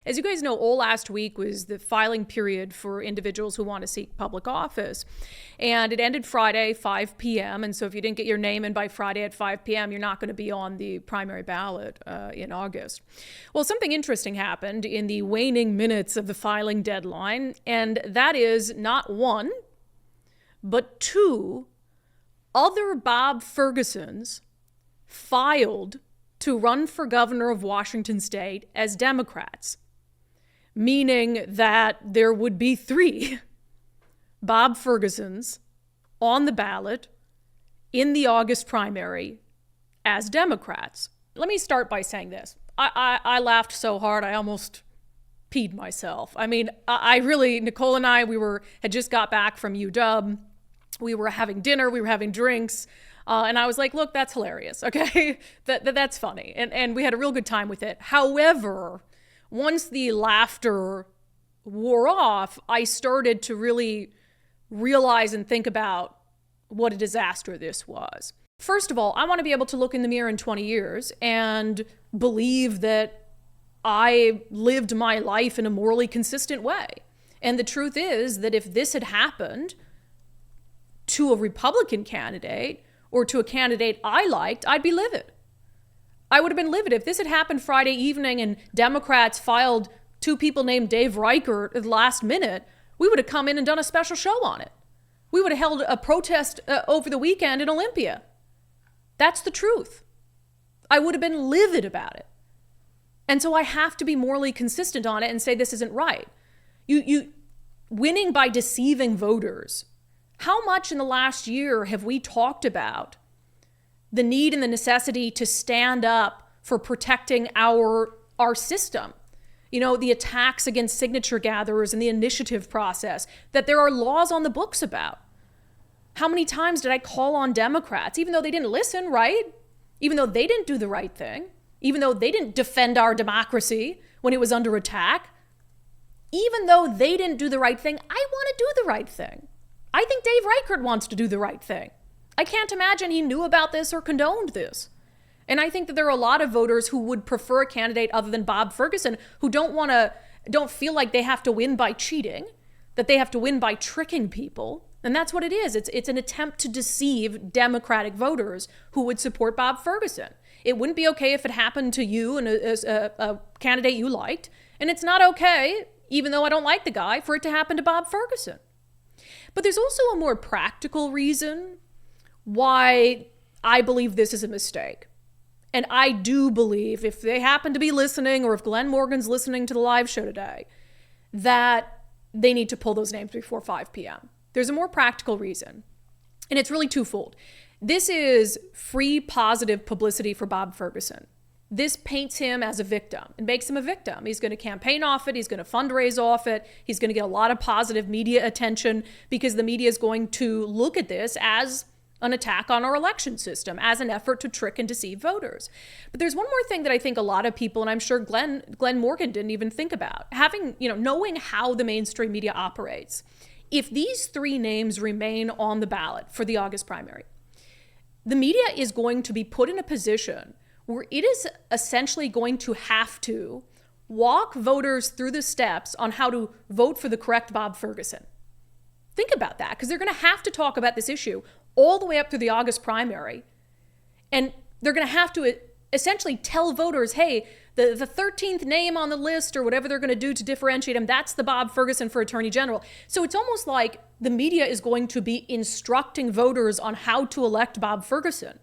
As you guys know, all last week was the filing period for individuals who want to seek public office. And it ended Friday, 5 p.m. And so if you didn't get your name in by Friday at 5 p.m., you're not going to be on the primary ballot in August. Well, something interesting happened in the waning minutes of the filing deadline, and that is not one, but two other Bob Fergusons filed to run for governor of Washington state as Democrats, meaning that there would be three Bob Fergusons on the ballot in the August primary as Democrats. Let me start by saying this. I laughed so hard I almost peed myself. I mean, I really, Nicole and I, had just got back from UW. We were having dinner, we were having drinks, and I was like, look, that's hilarious, okay? That's funny. And we had a real good time with it. However, once the laughter wore off, I started to really realize and think about what a disaster this was. First of all, I want to be able to look in the mirror in 20 years and believe that I lived my life in a morally consistent way. And the truth is that if this had happened to a Republican candidate or to a candidate I liked, I'd be livid. I would have been livid if this had happened Friday evening and Democrats filed two people named Dave Reichert at the last minute. We would have come in and done a special show on it. We would have held a protest over the weekend in Olympia. That's the truth. I would have been livid about it. And so I have to be morally consistent on it and say this isn't right. You winning by deceiving voters. How much in the last year have we talked about the need and the necessity to stand up for protecting our system? You know, the attacks against signature gatherers and the initiative process that there are laws on the books about. How many times did I call on Democrats, even though they didn't listen, right? Even though they didn't do the right thing, even though they didn't defend our democracy when it was under attack, even though they didn't do the right thing, I want to do the right thing. I think Dave Reichert wants to do the right thing. I can't imagine he knew about this or condoned this. And I think that there are a lot of voters who would prefer a candidate other than Bob Ferguson, who don't feel like they have to win by cheating, that they have to win by tricking people. And that's what it is. It's an attempt to deceive Democratic voters who would support Bob Ferguson. It wouldn't be okay if it happened to you and a candidate you liked. And it's not okay, even though I don't like the guy, for it to happen to Bob Ferguson. But there's also a more practical reason why I believe this is a mistake. And I do believe, if they happen to be listening, or if Glenn Morgan's listening to the live show today, that they need to pull those names before 5 p.m. There's a more practical reason, and it's really twofold. This is free positive publicity for Bob Ferguson. This paints him as a victim. It makes him a victim. He's going to campaign off it. He's going to fundraise off it. He's going to get a lot of positive media attention because the media is going to look at this as an attack on our election system, as an effort to trick and deceive voters. But there's one more thing that I think a lot of people, and I'm sure Glenn Morgan didn't even think about, knowing how the mainstream media operates. If these three names remain on the ballot for the August primary, the media is going to be put in a position where it is essentially going to have to walk voters through the steps on how to vote for the correct Bob Ferguson. Think about that, because they're going to have to talk about this issue all the way up to the August primary. And they're going to have to essentially tell voters, hey, the 13th name on the list, or whatever they're going to do to differentiate him, that's the Bob Ferguson for Attorney General. So it's almost like the media is going to be instructing voters on how to elect Bob Ferguson.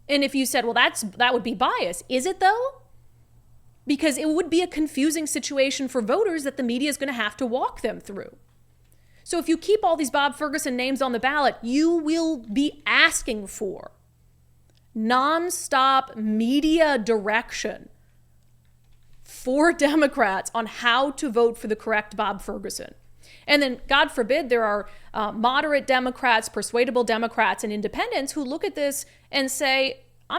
And if you said, well, that would be bias. Is it though? Because it would be a confusing situation for voters that the media is going to have to walk them through. So if you keep all these Bob Ferguson names on the ballot, you will be asking for nonstop media direction for Democrats on how to vote for the correct Bob Ferguson. And then, God forbid, there are moderate Democrats, persuadable Democrats, and independents who look at this and say, I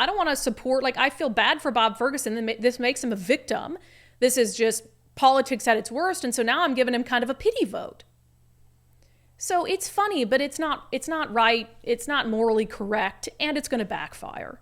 don't want to support, I feel bad for Bob Ferguson. This makes him a victim. This is just politics at its worst. And so now I'm giving him kind of a pity vote. So it's funny, but it's not right. It's not morally correct, and it's going to backfire.